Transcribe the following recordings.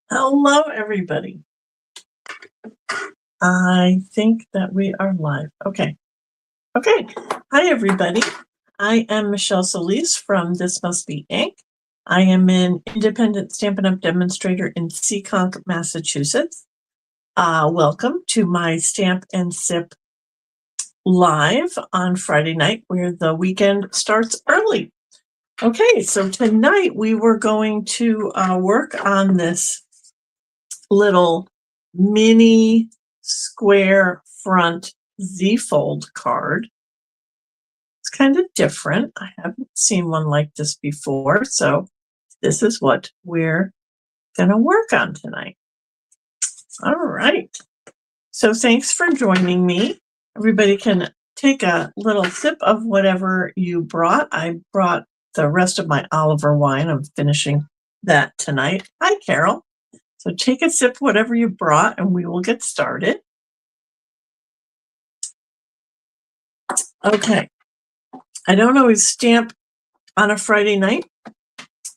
Hello, everybody. I think that we are live. Okay. Hi, everybody. I am Michelle Solis from This Must Be Ink. I am an independent Stampin' Up! Demonstrator in Seekonk, Massachusetts. Welcome to my Stamp and Sip live on Friday night, where the weekend starts early. Okay, so tonight we were going to work on this little mini square front Z-fold card. It's kind of different. I haven't seen one like this before, so this is what we're going to work on tonight. All right. So thanks for joining me. Everybody can take a little sip of whatever you brought. I brought the rest of my Oliver wine. I'm finishing that tonight. Hi, Carol. So take a sip, whatever you brought, and we will get started. Okay. I don't always stamp on a Friday night,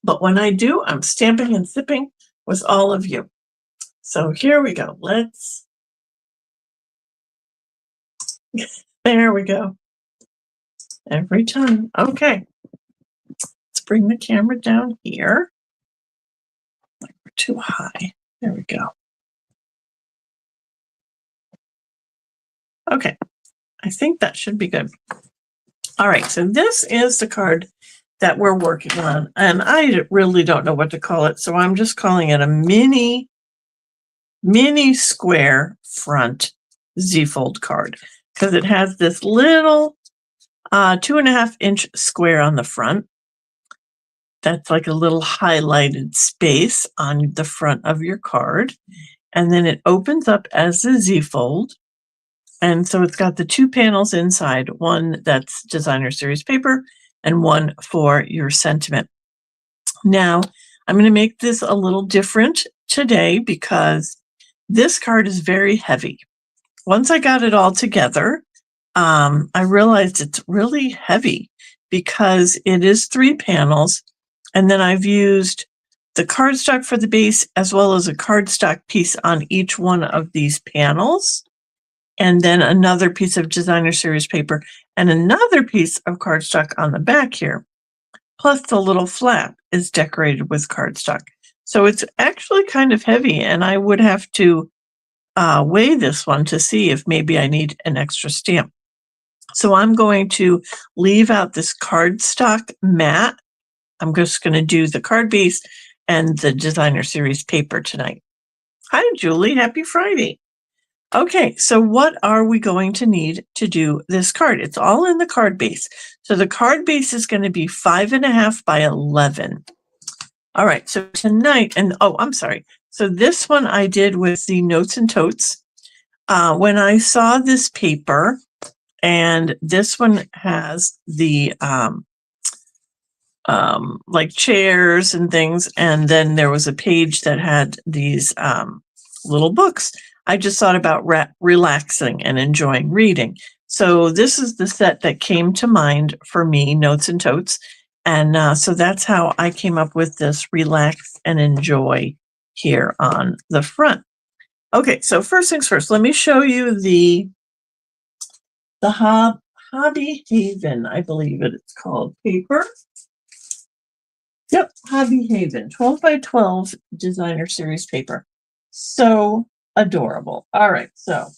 but when I do, I'm stamping and sipping with all of you. So here we go. There we go. Every time. Okay. Let's bring the camera down here. We're too high. There we go. Okay. I think that should be good. All right. So this is the card that we're working on, and I really don't know what to call it. So I'm just calling it a mini square front Z-fold card, because it has this little 2.5-inch square on the front. That's like a little highlighted space on the front of your card. And then it opens up as a Z-fold. And so it's got the two panels inside, one that's designer series paper and one for your sentiment. Now, I'm going to make this a little different today because this card is very heavy. Once I got it all together, I realized it's really heavy because it is 3 panels, and then I've used the cardstock for the base as well as a cardstock piece on each one of these panels, and then another piece of designer series paper and another piece of cardstock on the back here. Plus the little flap is decorated with cardstock. So it's actually kind of heavy, and I would have to weigh this one to see if maybe I need an extra stamp. So I'm going to leave out this cardstock mat. I'm just going to do the card base and the designer series paper tonight. Hi, Julie. Happy Friday. Okay, so what are we going to need to do this card? It's all in the card base. So the card base is going to be 5.5 by 11. All right, so tonight, and oh, I'm sorry. So this one I did with the Notes and Totes. When I saw this paper, and this one has the like chairs and things, and then there was a page that had these little books. I just thought about relaxing and enjoying reading. So this is the set that came to mind for me, Notes and Totes. And so that's how I came up with this relax and enjoy here on the front. Okay, so first things first, let me show you the Hobby Haven, I believe it's called, paper. Yep, Hobby Haven, 12 by 12 designer series paper. So adorable. All right, so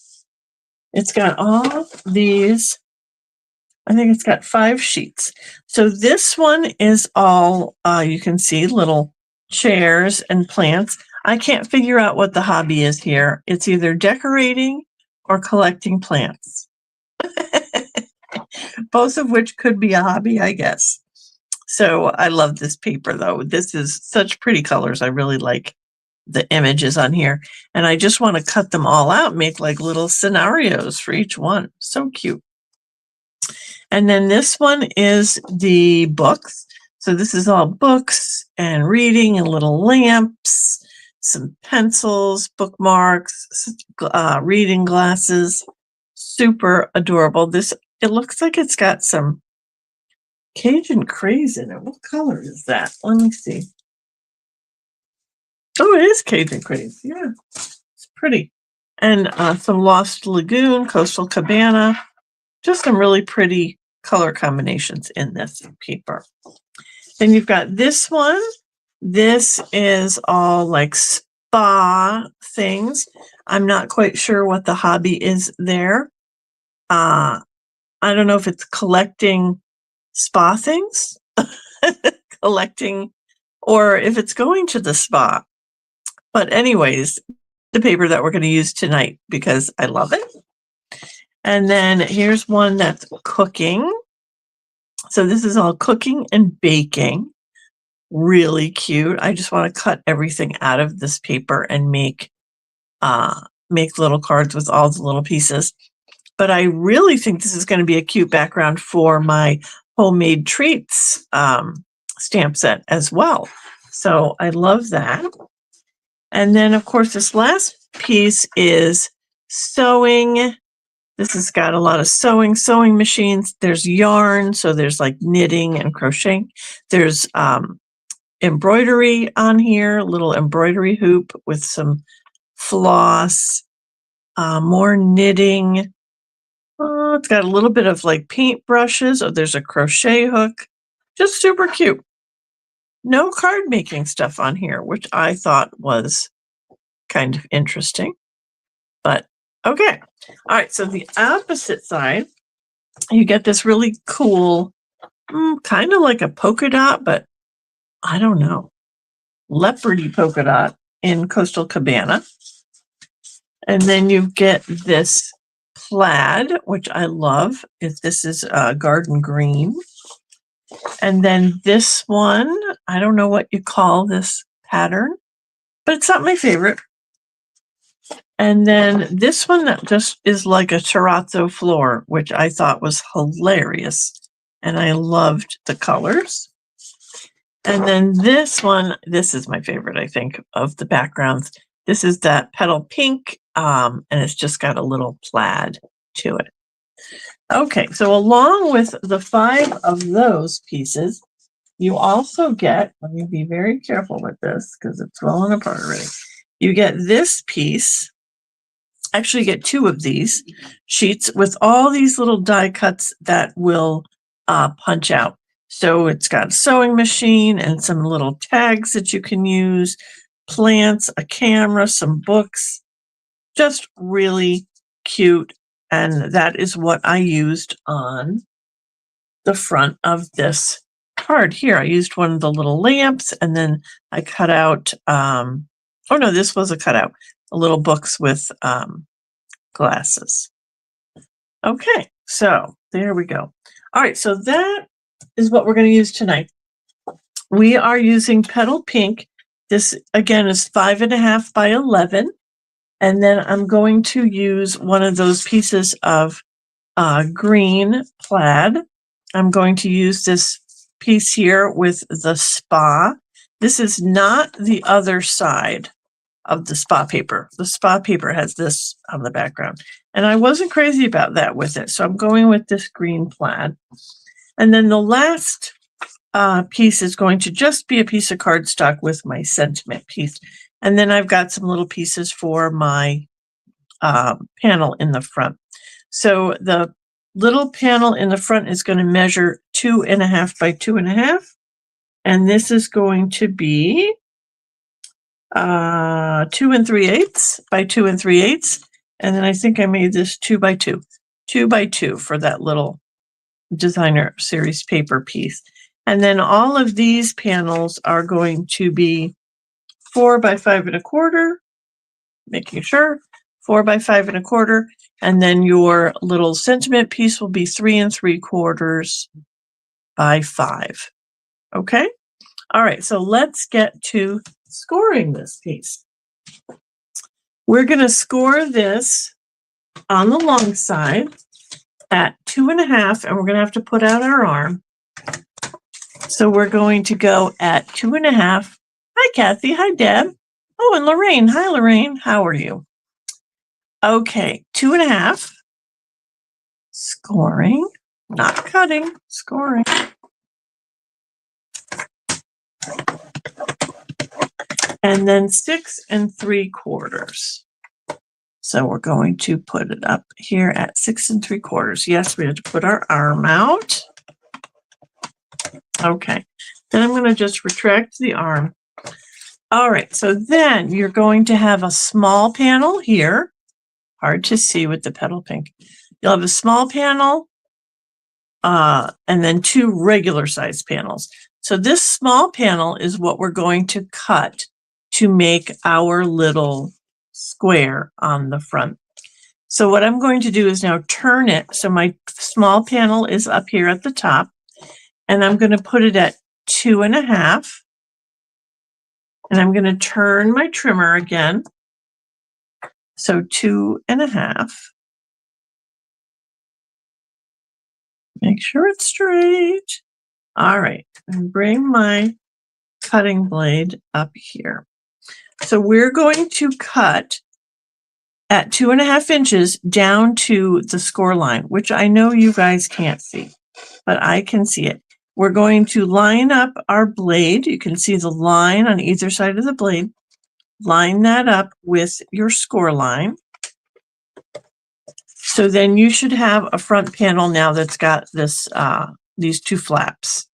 it's got all these, I think it's got 5 sheets. So this one is all, you can see little chairs and plants. I can't figure out what the hobby is here. It's either decorating or collecting plants. Both of which could be a hobby, I guess. So I love this paper, though. This is such pretty colors. I really like the images on here. And I just want to cut them all out, make like little scenarios for each one. So cute. And then this one is the books. So this is all books and reading and little lamps, some pencils, bookmarks, reading glasses. Super adorable. It looks like it's got some Cajun craze in it. What color is that? Let me see. Oh, it is Cajun Craze. Yeah, it's pretty. And some Lost Lagoon, Coastal Cabana. Just some really pretty color combinations in this paper. Then you've got this one. This is all like spa things. I'm not quite sure what the hobby is there. I don't know if it's collecting spa things, collecting, or if it's going to the spa. But anyways, the paper that we're going to use tonight because I love it. And then here's one that's cooking. So this is all cooking and baking. Really cute. I just want to cut everything out of this paper and make little cards with all the little pieces. But I really think this is going to be a cute background for my homemade treats stamp set as well. So I love that. And then, of course, this last piece is sewing. This has got a lot of sewing machines. There's yarn, so there's like knitting and crocheting. There's embroidery on here, a little embroidery hoop with some floss, more knitting. It's got a little bit of like paint brushes. Oh, there's a crochet hook. Just super cute. No card making stuff on here, which I thought was kind of interesting. But okay. All right. So the opposite side, you get this really cool, kind of like a polka dot, but I don't know, leopardy polka dot in Coastal Cabana. And then you get this plaid, which I love. This is garden green. And then this one, I don't know what you call this pattern, but it's not my favorite. And then this one that just is like a terrazzo floor, which I thought was hilarious. And I loved the colors. And then this one, this is my favorite, I think, of the backgrounds. This is that petal pink, and it's just got a little plaid to it. Okay, so along with the 5 of those pieces, you also get, let me be very careful with this because it's falling apart already. You get this piece. Actually, you get 2 of these sheets with all these little die cuts that will punch out. So it's got a sewing machine and some little tags that you can use, plants, a camera, some books, just really cute. And that is what I used on the front of this card here. I used one of the little lamps and then I cut out, oh no, this was a cutout, the little books with glasses. Okay, so there we go. All right, so that is what we're going to use tonight. We are using Petal Pink. This again is 5.5 by 11. And then I'm going to use one of those pieces of green plaid. I'm going to use this piece here with the spa. This is not the other side of the spa paper. The spa paper has this on the background. And I wasn't crazy about that with it. So I'm going with this green plaid. And then the last piece is going to just be a piece of cardstock with my sentiment piece. And then I've got some little pieces for my panel in the front. So the little panel in the front is going to measure 2.5 by 2.5. And this is going to be 2 3/8 by 2 3/8. And then I think I made this 2 by 2, 2 by 2 for that little designer series paper piece. And then all of these panels are going to be 4 by 5 1/4, making sure 4 by 5 1/4. And then your little sentiment piece will be 3 3/4 by 5. Okay. All right. So let's get to scoring this piece. We're going to score this on the long side at 2.5, and we're going to have to put out our arm. So we're going to go at 2.5. Hi, Kathy. Hi, Deb. Oh, and Lorraine. Hi, Lorraine. How are you? Okay, 2.5. Scoring, not cutting, scoring. and then 6 3/4. So we're going to put it up here at 6 3/4. Yes, we have to put our arm out. Okay, then I'm going to just retract the arm. All right, so then you're going to have a small panel here. Hard to see with the petal pink. You'll have a small panel and then 2 regular size panels. So this small panel is what we're going to cut to make our little square on the front. So what I'm going to do is now turn it. So my small panel is up here at the top, and I'm going to put it at 2.5. And I'm going to turn my trimmer again. So 2.5. Make sure it's straight. All right, and bring my cutting blade up here. So we're going to cut at 2.5 inches down to the score line, which I know you guys can't see, but I can see it. We're going to line up our blade. You can see the line on either side of the blade. Line that up with your score line. So then you should have a front panel now that's got this these 2 flaps.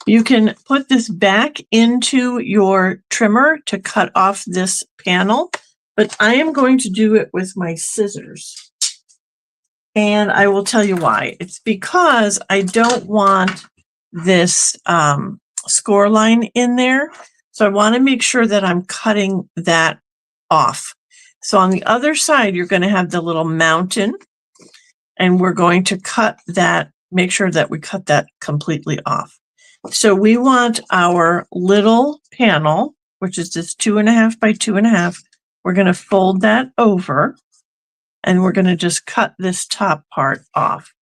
You can put this back into your trimmer to cut off this panel, but I am going to do it with my scissors. And I will tell you why. It's because I don't want this score line in there. So I want to make sure that I'm cutting that off. So on the other side, you're going to have the little mountain, and we're going to cut that, make sure that we cut that completely off. So we want our little panel, which is this 2.5 by 2.5. We're going to fold that over, and we're going to just cut this top part off.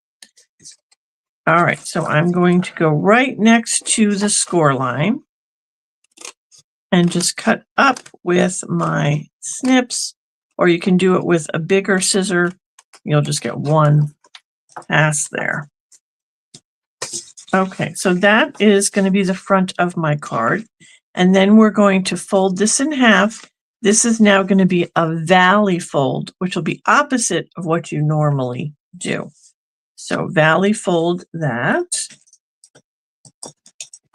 All right, so I'm going to go right next to the score line and just cut up with my snips, or you can do it with a bigger scissor. You'll just get one pass there. Okay, so that is going to be the front of my card. And then we're going to fold this in half. This is now going to be a valley fold, which will be opposite of what you normally do. So valley fold that.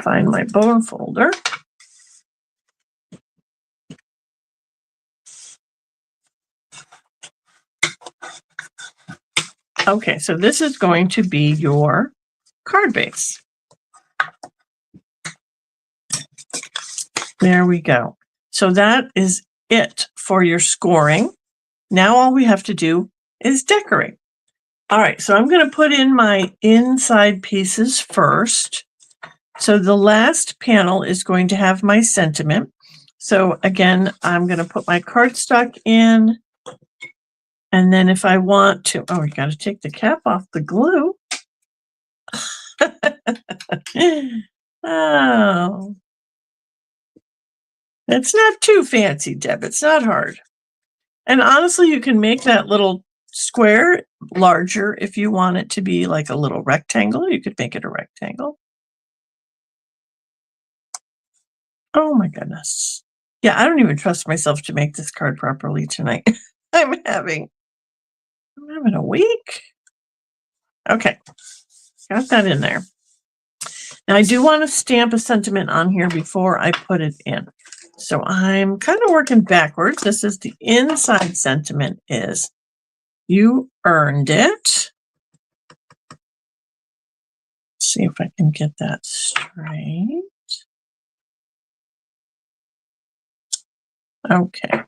Find my bone folder. Okay, so this is going to be your card base. There we go. So that is it for your scoring. Now all we have to do is decorate. All right, so I'm going to put in my inside pieces first. So the last panel is going to have my sentiment. So again, I'm going to put my cardstock in. And then if I want to, oh, you got to take the cap off the glue. Oh, it's not too fancy, Deb. It's not hard. And honestly, you can make that little square larger if you want it to be like a little rectangle. You could make it a rectangle. Oh my goodness. Yeah, I don't even trust myself to make this card properly tonight. I'm having a week. Okay, got that in there. Now I do want to stamp a sentiment on here before I put it in. So I'm kind of working backwards. This is the inside sentiment is, you earned it. Let's see if I can get that straight. Okay.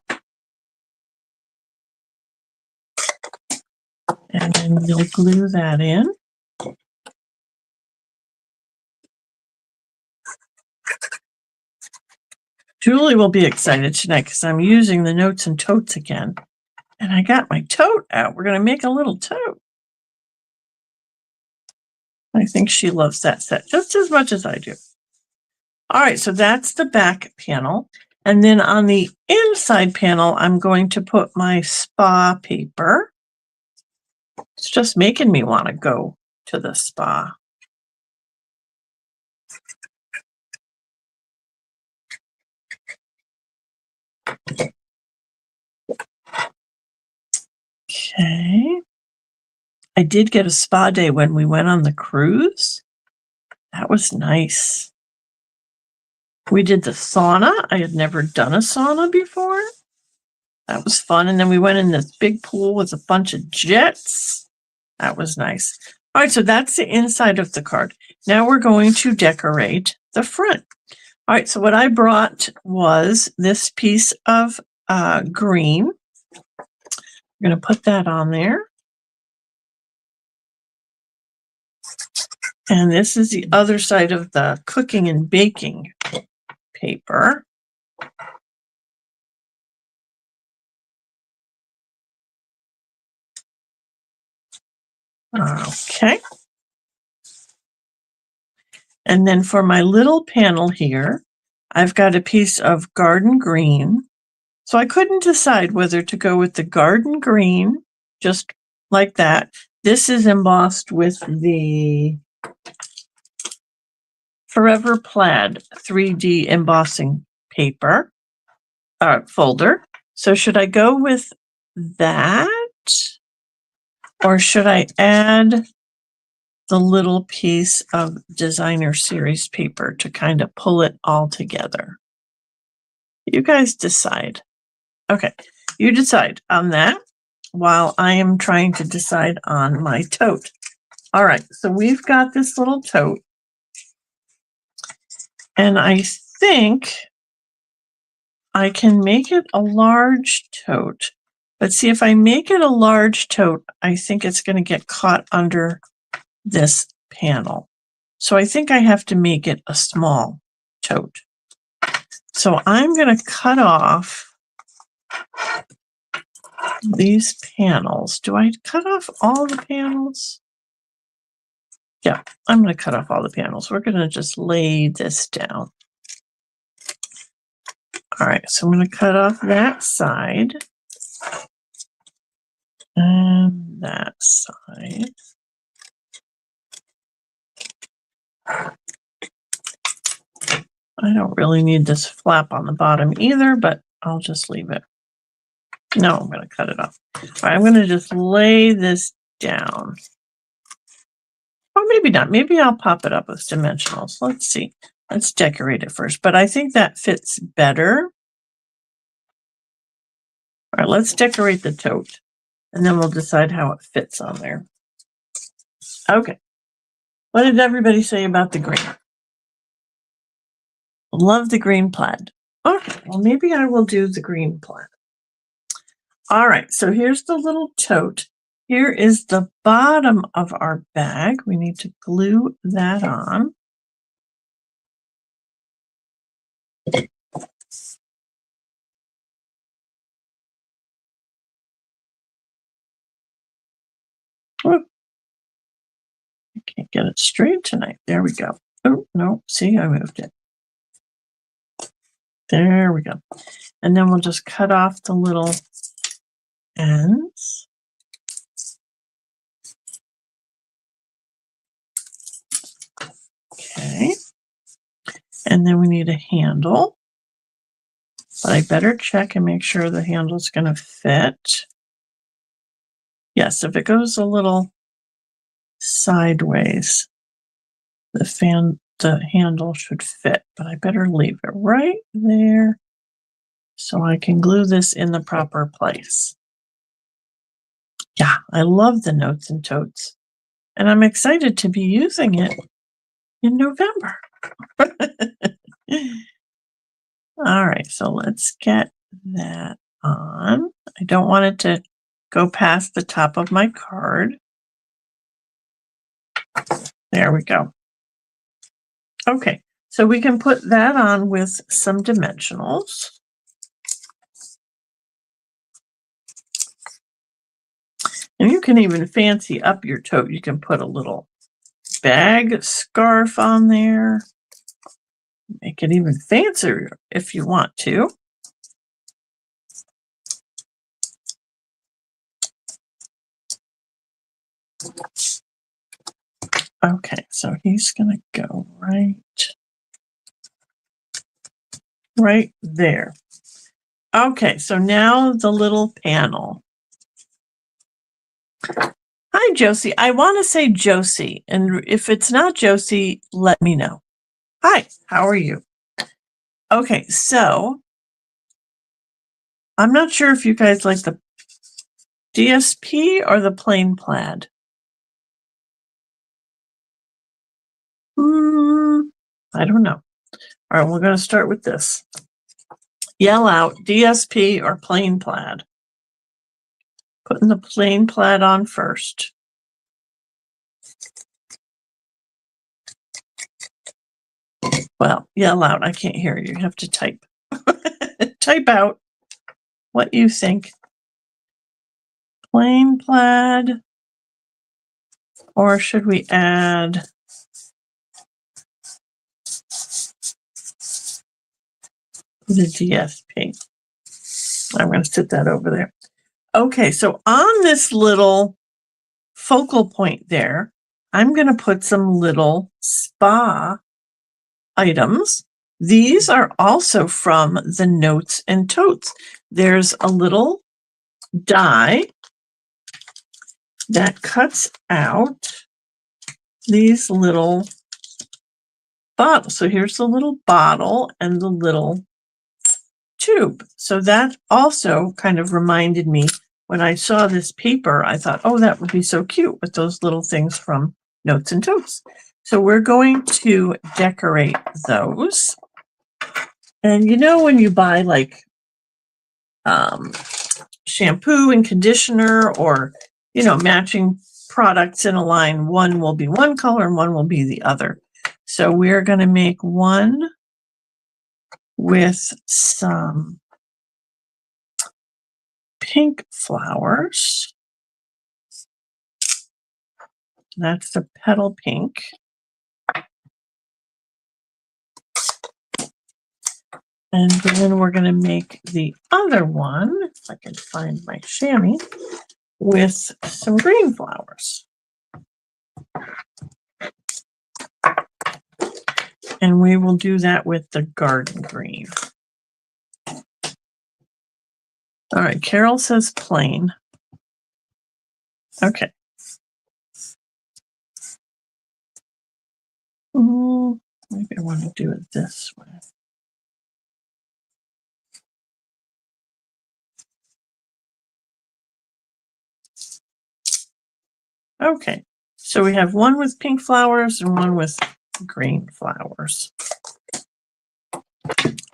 And then you'll glue that in. Julie will be excited tonight because I'm using the notes and totes again. And I got my tote out. We're going to make a little tote. I think she loves that set just as much as I do. All right, so that's the back panel. And then on the inside panel, I'm going to put my spa paper. It's just making me want to go to the spa. Okay. I did get a spa day when we went on the cruise. That was nice. We did the sauna. I had never done a sauna before. That was fun. And then we went in this big pool with a bunch of jets. That was nice. All right, so that's the inside of the card. Now we're going to decorate the front. All right, so what I brought was this piece of green. I'm going to put that on there. And this is the other side of the cooking and baking paper. Okay. And then for my little panel here, I've got a piece of garden green. So I couldn't decide whether to go with the garden green, just like that. This is embossed with the Forever Plaid 3D embossing paper folder. So should I go with that? Or should I add the little piece of designer series paper to kind of pull it all together? You guys decide. Okay, you decide on that while I am trying to decide on my tote. All right, so we've got this little tote. And I think I can make it a large tote. But see, if I make it a large tote, I think it's going to get caught under this panel. So I think I have to make it a small tote. So I'm going to cut off these panels. Do I cut off all the panels? Yeah, I'm going to cut off all the panels. We're going to just lay this down. All right, so I'm going to cut off that side and that side. I don't really need this flap on the bottom either, but I'll just leave it. No, I'm going to cut it off. All right, I'm going to just lay this down. Or maybe not. Maybe I'll pop it up with dimensionals. Let's see. Let's decorate it first. But I think that fits better. All right, let's decorate the tote. And then we'll decide how it fits on there. Okay. What did everybody say about the green? Love the green plaid. Okay, well, maybe I will do the green plaid. All right, so here's the little tote. Here is the bottom of our bag. We need to glue that on. Oh, I can't get it straight tonight. There we go. Oh, no, see, I moved it. There we go. And then we'll just cut off the little ends. Okay. And then we need a handle. But I better check and make sure the handle's going to fit. Yes, if it goes a little sideways, the handle should fit, but I better leave it right there so I can glue this in the proper place. Yeah, I love the notes and totes, and I'm excited to be using it in November. All right, so let's get that on. I don't want it to go past the top of my card. There we go. Okay, so we can put that on with some dimensionals. And you can even fancy up your tote. You can put a little bag scarf on there. Make it even fancier if you want to. Okay, so he's going to go right there. Okay, so now the little panel. Hi, Josie. I want to say Josie, and if it's not Josie, let me know. Hi, how are you? Okay, so I'm not sure if you guys like the DSP or the plain plaid. I don't know. All right, we're going to start with this. Yell out DSP or plain plaid. Putting the plain plaid on first. Well, yell out. I can't hear you. You have to type. Type out what you think. Plain plaid, or should we add the DSP? I'm going to sit that over there. Okay, so on this little focal point there, I'm going to put some little spa items. These are also from the Notes and Totes. There's a little die that cuts out these little bottles. So here's the little bottle and the little tube. So that also kind of reminded me when I saw this paper, I thought, oh, that would be so cute with those little things from Notes and Totes. So we're going to decorate those. And you know, when you buy like shampoo and conditioner, or, you know, matching products in a line, one will be one color and one will be the other. So we're going to make one with some pink flowers. That's the petal pink. And then we're going to make the other one, if I can find my chamois, with some green flowers. And we will do that with the garden green. All right, Carol says plain. Okay. Maybe I want to do it this way. Okay, so we have one with pink flowers and one with green flowers.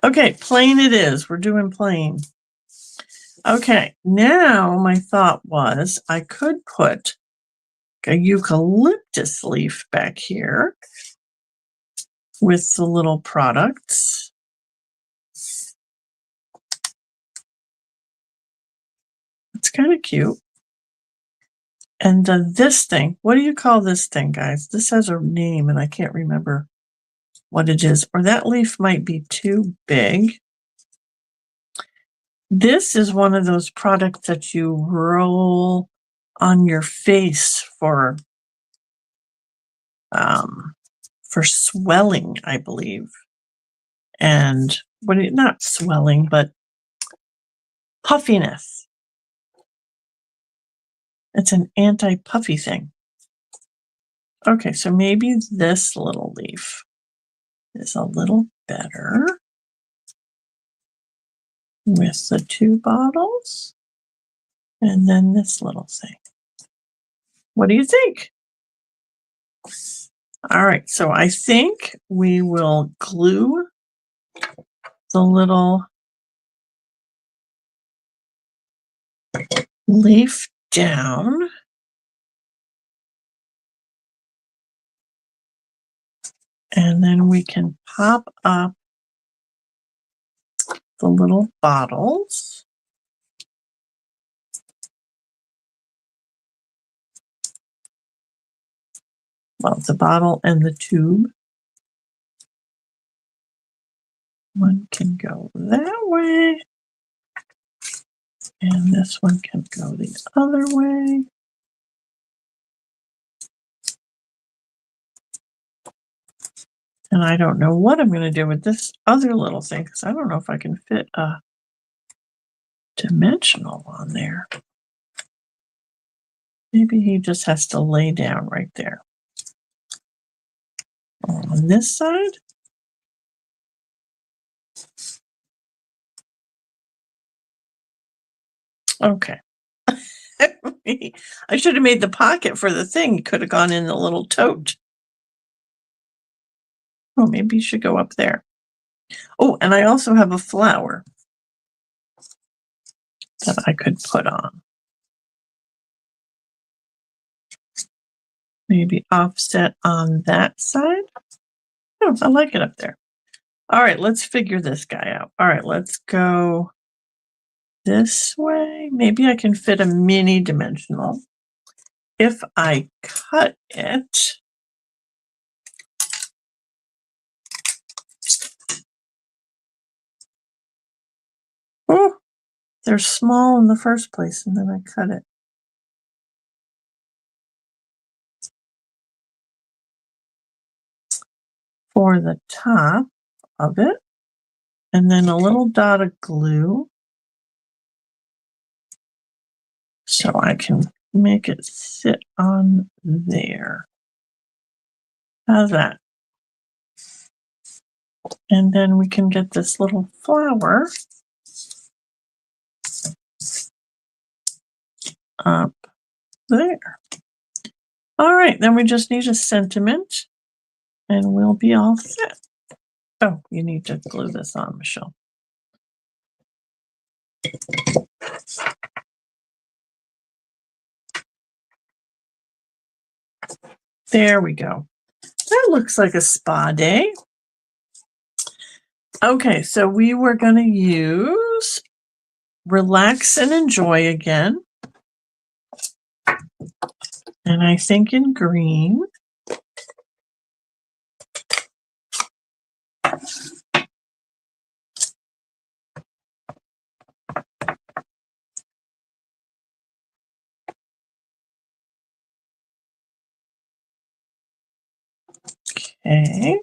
Okay, plain it is. We're doing plain. Okay, now my thought was I could put a eucalyptus leaf back here with the little products. It's kind of cute. And this thing, what do you call this thing, guys? This has a name and I can't remember what it is. Or that leaf might be too big. This is one of those products that you roll on your face for swelling, I believe. And not swelling, but puffiness. It's an anti-puffy thing. Okay, so maybe this little leaf is a little better with the two bottles. And then this little thing. What do you think? All right, so I think we will glue the little leaf down. And then we can pop up the little bottles. Well, the bottle and the tube. One can go that way. And this one can go the other way. And I don't know what I'm going to do with this other little thing, because I don't know if I can fit a dimensional on there. Maybe he just has to lay down right there. On this side? Okay. I should have made the pocket for the thing. Could have gone in the little tote. Oh, maybe you should go up there. Oh, and I also have a flower that I could put on. Maybe offset on that side. Oh, I like it up there. All right, let's figure this guy out. All right, let's go this way. Maybe I can fit a mini dimensional. If I cut it, oh, they're small in the first place, and then I cut it. For the top of it, and then a little dot of glue so I can make it sit on there. How's that? And then we can get this little flower up there. All right, then we just need a sentiment and we'll be all set. Oh, you need to glue this on, Michelle. There we go. That looks like a spa day. Okay, so we were going to use Relax and Enjoy again. And I think in green. Okay.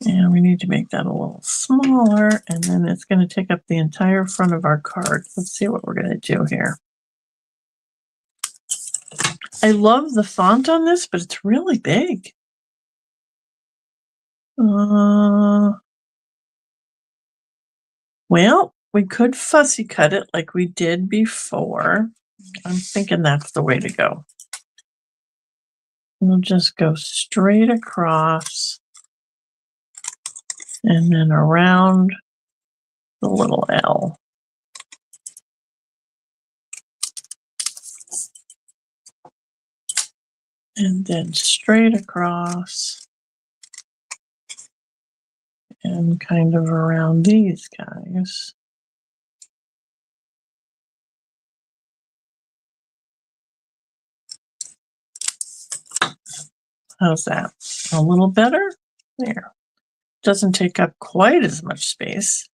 And we need to make that a little smaller, and then it's going to take up the entire front of our card. Let's see what we're going to do here. I love the font on this, but it's really big. Well, we could fussy cut it like we did before. I'm thinking that's the way to go. We'll just go straight across and then around the little L. And then straight across and kind of around these guys. How's that? A little better? There. Doesn't take up quite as much space.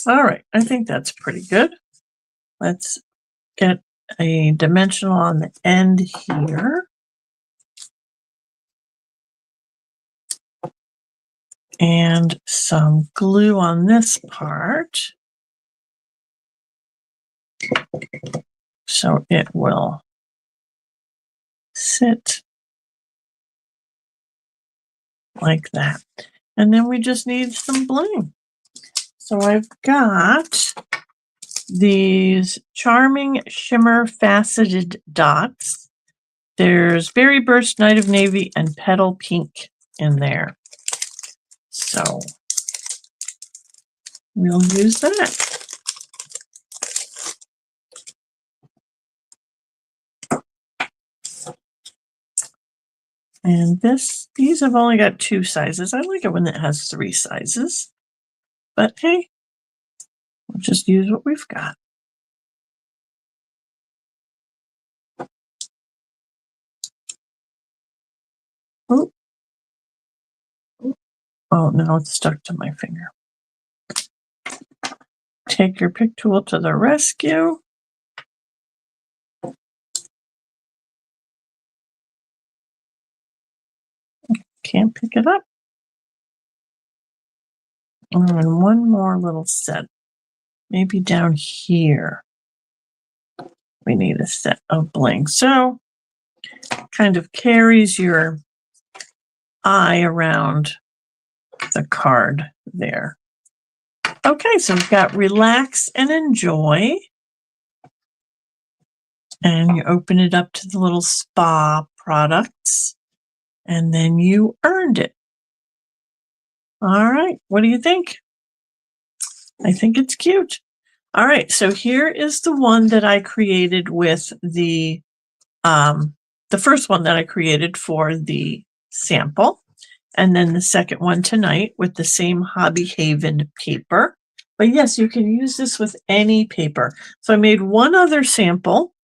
All right, I think that's pretty good. Let's get a dimensional on the end here. And some glue on this part. So it will sit like that. And then we just need some bling. So I've got these Charming Shimmer Faceted Dots. There's Berry Burst, Night of Navy, and Petal Pink in there. So we'll use that. And these have only got 2 sizes. I like it when it has 3 sizes. But hey, we'll just use what we've got. Oh, oh, now it's stuck to my finger. Take your pick tool to the rescue. Can't pick it up. And one more little set maybe down here, we need a set of bling. So kind of carries your eye around the card there. Okay, so we've got relax and enjoy. And you open it up to the little spa products, and then you earned it. All right, what do you think? I think it's cute. All right, so here is the one that I created with the first one that I created for the sample, and then the second one tonight with the same Hobby Haven paper. But yes, you can use this with any paper. So I made one other sample,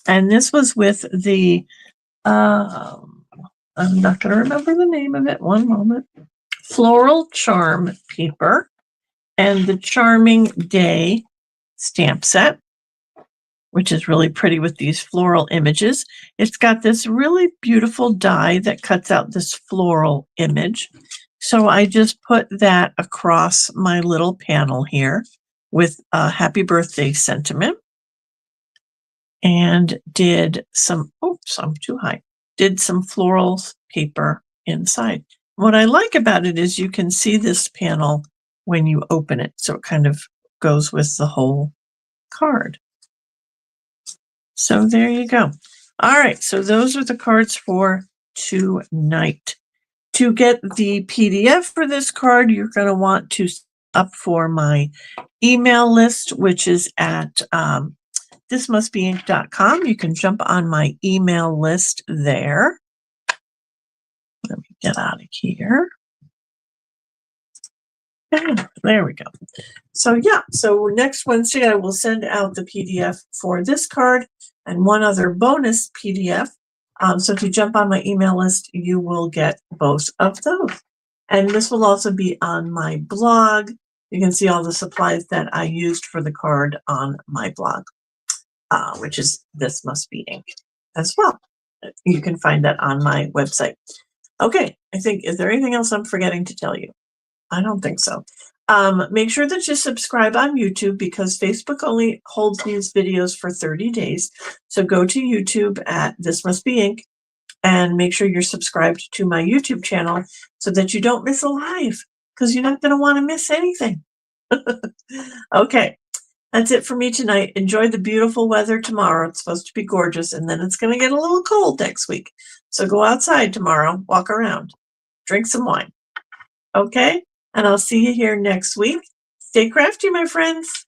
and this was with the, I'm not going to remember the name of it, one moment, Floral Charm paper, and the Charming Day stamp set, which is really pretty with these floral images. It's got this really beautiful die that cuts out this floral image. So I just put that across my little panel here with a happy birthday sentiment, and did some, oops, I'm too high, did some floral paper inside. What I like about it is you can see this panel when you open it. So it kind of goes with the whole card. So there you go. All right, so those are the cards for tonight. To get the PDF for this card, you're going to want to sign up for my email list, which is at thismustbeinc.com. You can jump on my email list there. Let me get out of here. There we go. So yeah, so next Wednesday I will send out the PDF for this card and one other bonus PDF. So if you jump on my email list, you will get both of those. And this will also be on my blog. You can see all the supplies that I used for the card on my blog, which is This Must Be Ink as well. You can find that on my website. Okay, I think, is there anything else I'm forgetting to tell you? I don't think so. Make sure that you subscribe on YouTube because Facebook only holds these videos for 30 days. So go to YouTube at This Must Be Ink and make sure you're subscribed to my YouTube channel so that you don't miss a live, because you're not going to want to miss anything. Okay, that's it for me tonight. Enjoy the beautiful weather tomorrow. It's supposed to be gorgeous, and then it's going to get a little cold next week. So go outside tomorrow, walk around, drink some wine. Okay? And I'll see you here next week. Stay crafty, my friends.